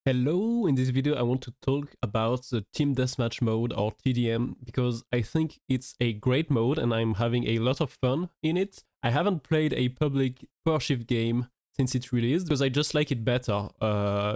Hello, in this video I want to talk about the Team Deathmatch mode or TDM because I think it's a great mode and I'm having a lot of fun in it. I haven't played a public per shift game since it released because I just like it better.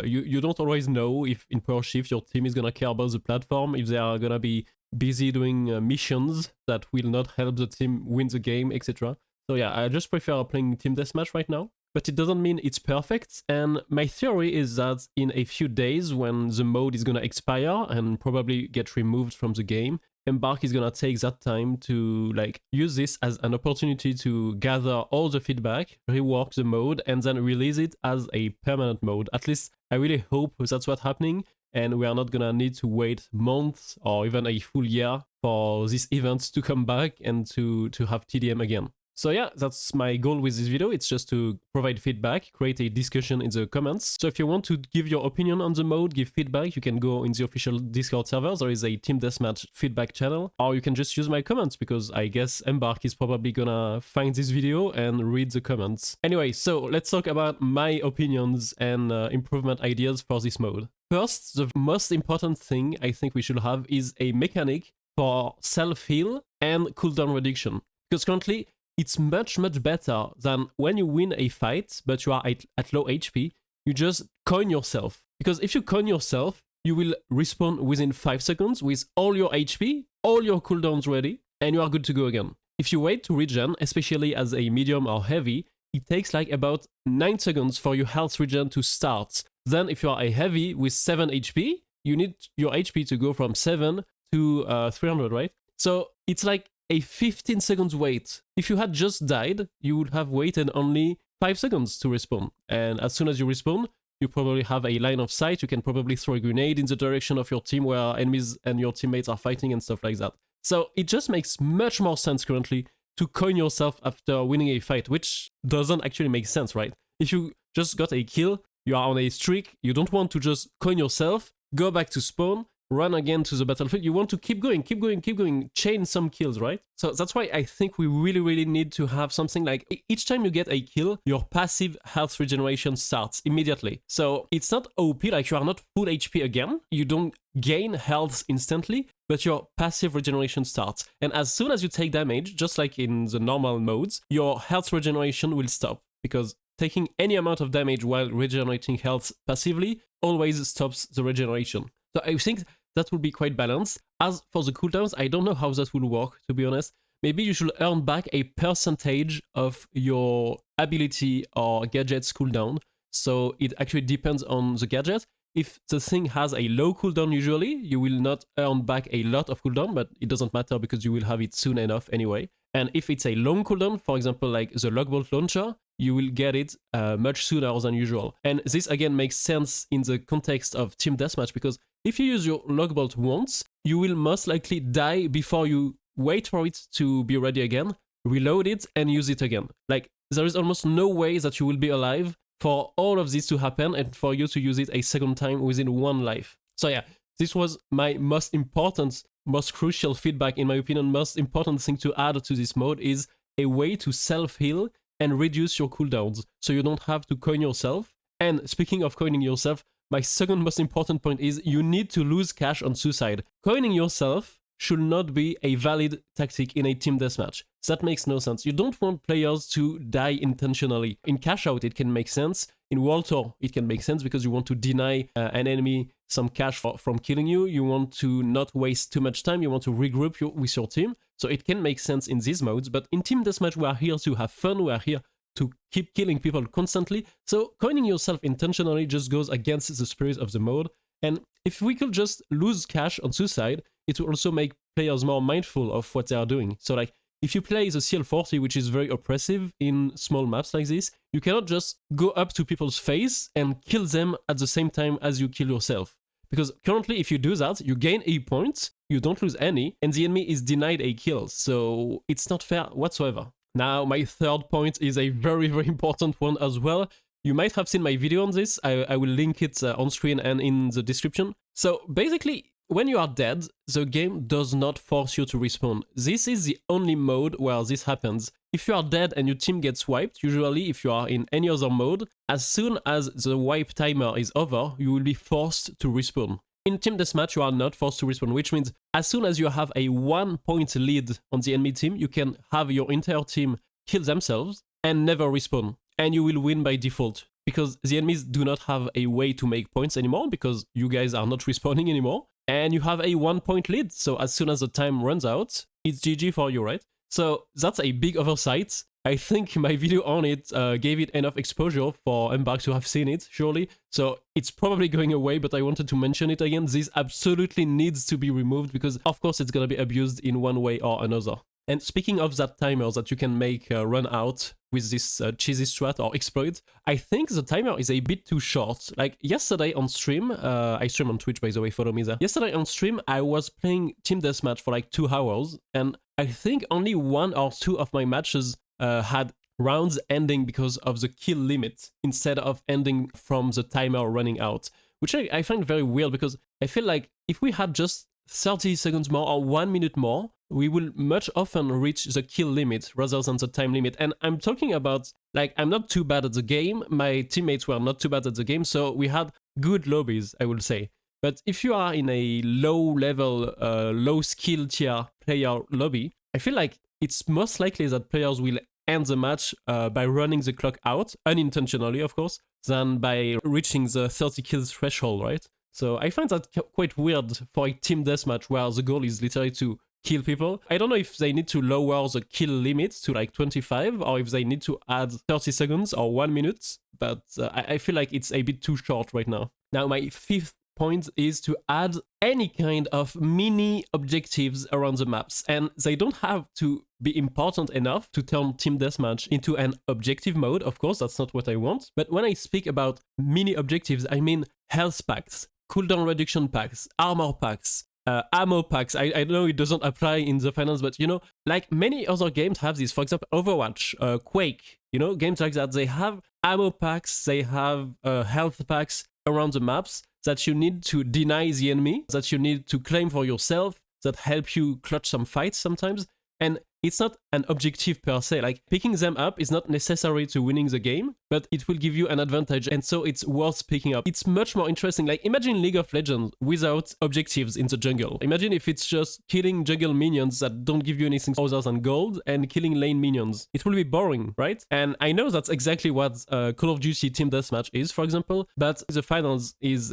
You don't always know if in per shift your team is gonna care about the platform, if they are gonna be busy doing missions that will not help the team win the game, etc. So yeah, I just prefer playing Team Deathmatch right now. But it doesn't mean it's perfect, and my theory is that in a few days when the mode is gonna expire and probably get removed from the game, Embark is gonna take that time to use this as an opportunity to gather all the feedback, rework the mode, and then release it as a permanent mode. At least I really hope that's what's happening, and we are not gonna need to wait months or even a full year for this event to come back and to have TDM again. So yeah, that's my goal with this video. It's just to provide feedback, create a discussion in the comments. So if you want to give your opinion on the mode, give feedback, you can go in the official Discord server. There is a Team Deathmatch feedback channel, or you can just use my comments because I guess Embark is probably gonna find this video and read the comments. Anyway, so let's talk about my opinions and improvement ideas for this mode. First, the most important thing I think we should have is a mechanic for self-heal and cooldown reduction. Because currently, it's much better than when you win a fight, but you are at low HP, you just coin yourself. Because if you coin yourself, you will respawn within 5 seconds with all your HP, all your cooldowns ready, and you are good to go again. If you wait to regen, especially as a medium or heavy, it takes like about 9 seconds for your health regen to start. Then if you are a heavy with 7 HP, you need your HP to go from 7 to 300, right? So it's like a 15 seconds wait. If you had just died, you would have waited only 5 seconds to respawn. And as soon as you respawn, you probably have a line of sight. You can probably throw a grenade in the direction of your team where enemies and your teammates are fighting and stuff like that. So it just makes much more sense currently to coin yourself after winning a fight, which doesn't actually make sense, right? If you just got a kill, you are on a streak, you don't want to just coin yourself, go back to spawn, run again to the battlefield. You want to keep going, chain some kills, right? So that's why I think we really need to have something like each time you get a kill, your passive health regeneration starts immediately. So it's not OP, like you are not full HP again. You don't gain health instantly, but your passive regeneration starts. And as soon as you take damage, just like in the normal modes, your health regeneration will stop because taking any amount of damage while regenerating health passively always stops the regeneration. So I think that will be quite balanced. As for the cooldowns, I don't know how that will work, to be honest. Maybe you should earn back a percentage of your ability or gadget's cooldown. So it actually depends on the gadget. If the thing has a low cooldown usually, you will not earn back a lot of cooldown, but it doesn't matter because you will have it soon enough anyway. And if it's a long cooldown, for example, like the Logbolt launcher, you will get it much sooner than usual. And this again makes sense in the context of Team Deathmatch because if you use your Logbolt once, you will most likely die before you wait for it to be ready again, reload it, and use it again. Like, there is almost no way that you will be alive for all of this to happen and for you to use it a second time within one life. So yeah, this was my most important, most crucial feedback, in my opinion. Most important thing to add to this mode is a way to self-heal and reduce your cooldowns so you don't have to coin yourself. And speaking of coining yourself, my second most important point is you need to lose cash on suicide. Coining yourself should not be a valid tactic in a team deathmatch. That makes no sense. You don't want players to die intentionally. In cash out, it can make sense. In World Tour, it can make sense because you want to deny an enemy some cash from killing you. You want to not waste too much time. You want to regroup with your team. So it can make sense in these modes. But in team deathmatch, we are here to have fun. We are here to keep killing people constantly. So coining yourself intentionally just goes against the spirit of the mode. And if we could just lose cash on suicide, it will also make players more mindful of what they are doing. So like, if you play the CL40, which is very oppressive in small maps like this, you cannot just go up to people's face and kill them at the same time as you kill yourself. Because currently, if you do that, you gain a point, you don't lose any, and the enemy is denied a kill. So it's not fair whatsoever. Now, my third point is a very important one as well. You might have seen my video on this. I will link it on screen and in the description. So basically, when you are dead, the game does not force you to respawn. This is the only mode where this happens. If you are dead and your team gets wiped, usually if you are in any other mode, as soon as the wipe timer is over, you will be forced to respawn. In Team Deathmatch, you are not forced to respawn, which means as soon as you have a 1 point lead on the enemy team, you can have your entire team kill themselves and never respawn. And you will win by default, because the enemies do not have a way to make points anymore, because you guys are not respawning anymore. And you have a 1 point lead, so as soon as the time runs out, it's GG for you, right? So that's a big oversight. I think my video on it gave it enough exposure for Embark to have seen it, surely. So it's probably going away, but I wanted to mention it again. This absolutely needs to be removed because, of course, it's going to be abused in one way or another. And speaking of that timer that you can make run out with this cheesy strat or exploit, I think the timer is a bit too short. Like yesterday on stream, I stream on Twitch, by the way, follow me there. Yesterday on stream, I was playing Team Deathmatch for like 2 hours, and I think only 1 or 2 of my matches had rounds ending because of the kill limit instead of ending from the timer running out, which I find very weird, because I feel like if we had just 30 seconds more or 1 minute more, we will much often reach the kill limit rather than the time limit. And I'm talking about, like, I'm not too bad at the game, my teammates were not too bad at the game, so we had good lobbies, I will say. But if you are in a low level, low skill tier player lobby, I feel like it's most likely that players will end the match by running the clock out, unintentionally of course, than by reaching the 30 kills threshold, right? So I find that quite weird for a team deathmatch where the goal is literally to kill people. I don't know if they need to lower the kill limit to like 25 or if they need to add 30 seconds or 1 minute, but I feel like it's a bit too short right now. Now my 5th point is to add any kind of mini objectives around the maps, and they don't have to be important enough to turn Team Deathmatch into an objective mode. Of course, that's not what I want, but when I speak about mini objectives, I mean health packs, cooldown reduction packs, armor packs, ammo packs. I know it doesn't apply in the finals, but you know, like many other games have this. For example, Overwatch, Quake, you know, games like that, they have ammo packs, they have health packs around the maps that you need to deny the enemy, that you need to claim for yourself, that help you clutch some fights sometimes. And it's not an objective per se, like picking them up is not necessary to winning the game, but it will give you an advantage, and so it's worth picking up. It's much more interesting. Like imagine League of Legends without objectives in the jungle. Imagine if it's just killing jungle minions that don't give you anything other than gold and killing lane minions. It will be boring, right? And I know that's exactly what Call of Duty Team Deathmatch is, for example, but the finals is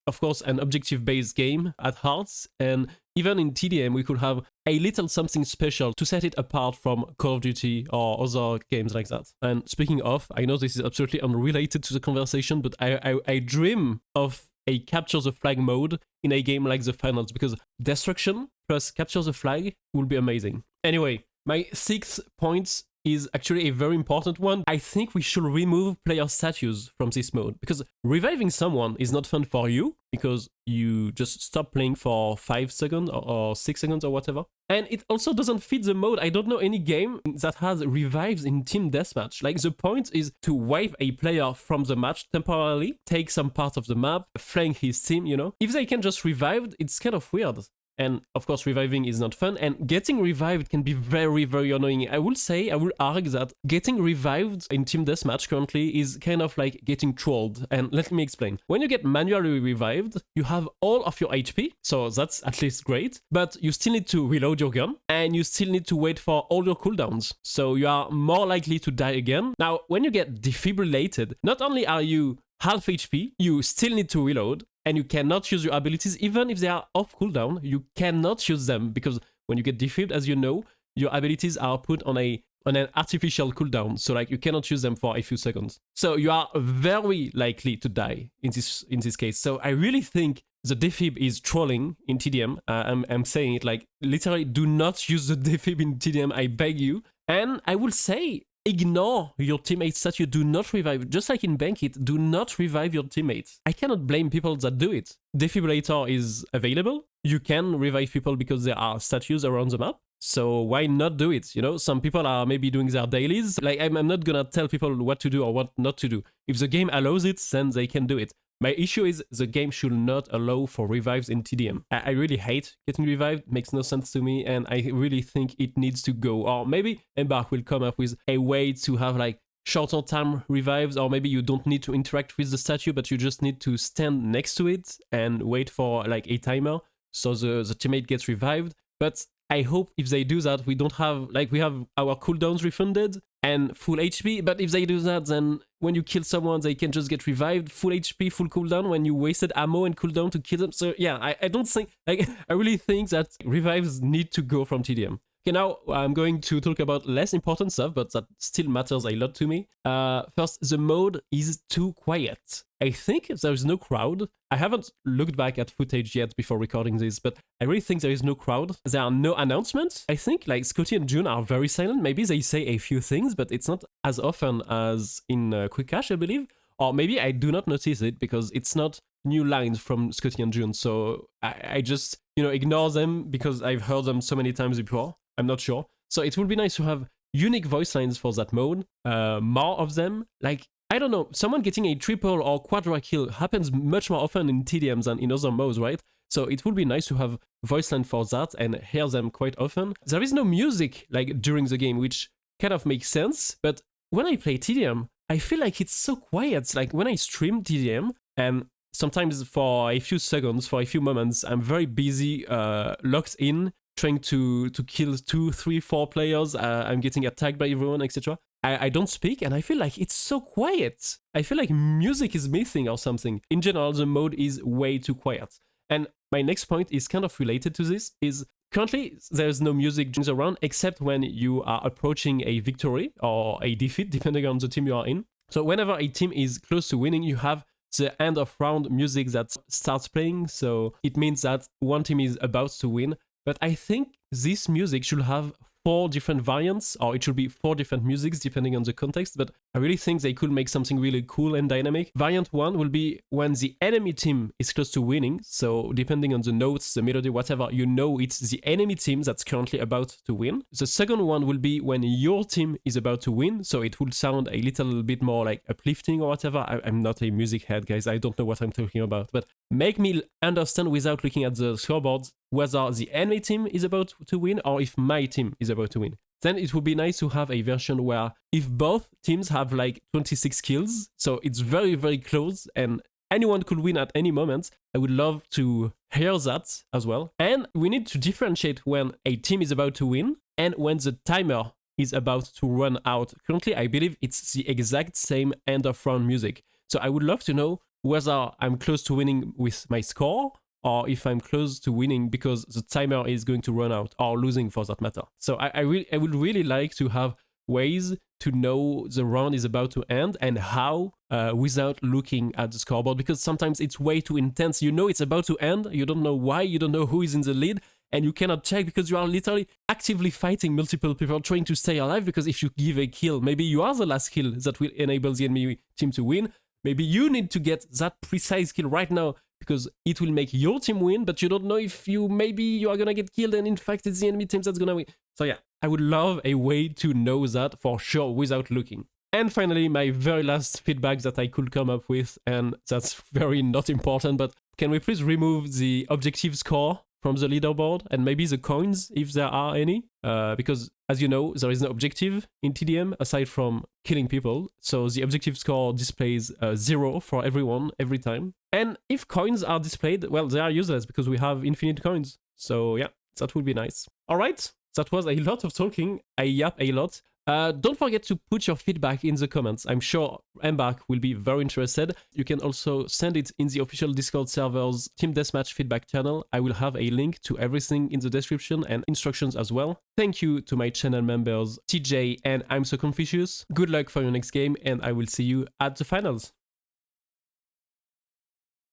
of course, an objective-based game at heart, and even in TDM, we could have a little something special to set it apart from Call of Duty or other games like that. And speaking of, I know this is absolutely unrelated to the conversation, but I dream of a capture the flag mode in a game like the finals, because destruction plus capture the flag will be amazing. Anyway, my 6th point is actually a very important one. I think we should remove player statues from this mode, because reviving someone is not fun for you, because you just stop playing for 5 seconds or 6 seconds or whatever. And it also doesn't fit the mode. I don't know any game that has revives in Team Deathmatch. Like the point is to wipe a player from the match temporarily, take some part of the map, flank his team, you know. If they can just revive, it's kind of weird. And of course, reviving is not fun, and getting revived can be very, very annoying. I will argue that getting revived in Team Deathmatch currently is kind of like getting trolled. And let me explain. When you get manually revived, you have all of your HP, so that's at least great, but you still need to reload your gun, and you still need to wait for all your cooldowns, so you are more likely to die again. Now, when you get defibrillated, not only are you half HP, you still need to reload, and you cannot use your abilities. Even if they are off cooldown, you cannot use them, because when you get defibbed, as you know, your abilities are put on an artificial cooldown, so like you cannot use them for a few seconds. So you are very likely to die in this case. So I really think the defib is trolling in TDM. I'm saying it, like, literally do not use the defib in TDM, I beg you. And I will say, ignore your teammates that you do not revive. Just like in Bankit, do not revive your teammates. I cannot blame people that do it. Defibrillator is available. You can revive people because there are statues around the map. So why not do it? You know, some people are maybe doing their dailies. Like, I'm not gonna tell people what to do or what not to do. If the game allows it, then they can do it. My issue is the game should not allow for revives in TDM. I really hate getting revived, makes no sense to me, and I really think it needs to go. Or maybe Embark will come up with a way to have like shorter time revives, or maybe you don't need to interact with the statue, but you just need to stand next to it and wait for like a timer so the teammate gets revived. But I hope if they do that, we don't have, like, we have our cooldowns refunded and full HP, but if they do that, then when you kill someone, they can just get revived, full HP, full cooldown, when you wasted ammo and cooldown to kill them. So yeah, I don't think, like, I really think that revives need to go from TDM. Okay, now I'm going to talk about less important stuff, but that still matters a lot to me. First, the mode is too quiet. I think there is no crowd. I haven't looked back at footage yet before recording this, but I really think there is no crowd. There are no announcements. I think like Scotty and June are very silent. Maybe they say a few things, but it's not as often as in Quick Cash, I believe. Or maybe I do not notice it because it's not new lines from Scotty and June. So I just, ignore them because I've heard them so many times before. I'm not sure. So it would be nice to have unique voice lines for that mode, more of them. Like, I don't know, someone getting a triple or quadra kill happens much more often in TDMs than in other modes, right? So it would be nice to have voice line for that and hear them quite often. There is no music like during the game, which kind of makes sense, but when I play TDM, I feel like it's so quiet. Like when I stream TDM, and sometimes for a few seconds, for a few moments, I'm very busy, locked in, trying to kill 2, 3, 4 players, I'm getting attacked by everyone, etc. I don't speak, and I feel like it's so quiet. I feel like music is missing or something. In general, the mode is way too quiet. And my next point is kind of related to this, is currently there's no music around except when you are approaching a victory or a defeat, depending on the team you are in. So whenever a team is close to winning, you have the end of round music that starts playing, so it means that one team is about to win. But I think this music should have 4 different variants, or it should be 4 different musics depending on the context, but I really think they could make something really cool and dynamic. Variant 1 will be when the enemy team is close to winning, so depending on the notes, the melody, whatever, it's the enemy team that's currently about to win. The second one will be when your team is about to win, so it will sound a little bit more like uplifting or whatever. I'm not a music head, guys, I don't know what I'm talking about, but make me understand without looking at the scoreboard whether the enemy team is about to win or if my team is about to win. Then it would be nice to have a version where if both teams have like 26 kills, so it's very, very close and anyone could win at any moment, I would love to hear that as well. And we need to differentiate when a team is about to win and when the timer is about to run out. Currently, I believe it's the exact same end of round music. So I would love to know whether I'm close to winning with my score or if I'm close to winning because the timer is going to run out, or losing for that matter. So I would really like to have ways to know the round is about to end and how without looking at the scoreboard, because sometimes it's way too intense. It's about to end, you don't know why, you don't know who is in the lead, and you cannot check because you are literally actively fighting multiple people trying to stay alive, because if you give a kill, maybe you are the last kill that will enable the enemy team to win. Maybe you need to get that precise kill right now because it will make your team win, but you don't know if maybe you are gonna get killed and in fact it's the enemy team that's gonna win. So yeah, I would love a way to know that for sure without looking. And finally, my very last feedback that I could come up with, and that's very not important, but can we please remove the objective score from the leaderboard and maybe the coins if there are any? Because as you know, there is no objective in TDM aside from killing people. So the objective score displays 0 for everyone every time. And if coins are displayed, well, they are useless because we have infinite coins. So yeah, that would be nice. All right, that was a lot of talking. I yap a lot. Don't forget to put your feedback in the comments. I'm sure Embark will be very interested. You can also send it in the official Discord server's Team Deathmatch feedback channel. I will have a link to everything in the description and instructions as well. Thank you to my channel members TJ and I'm So Confucius. Good luck for your next game and I will see you at the finals.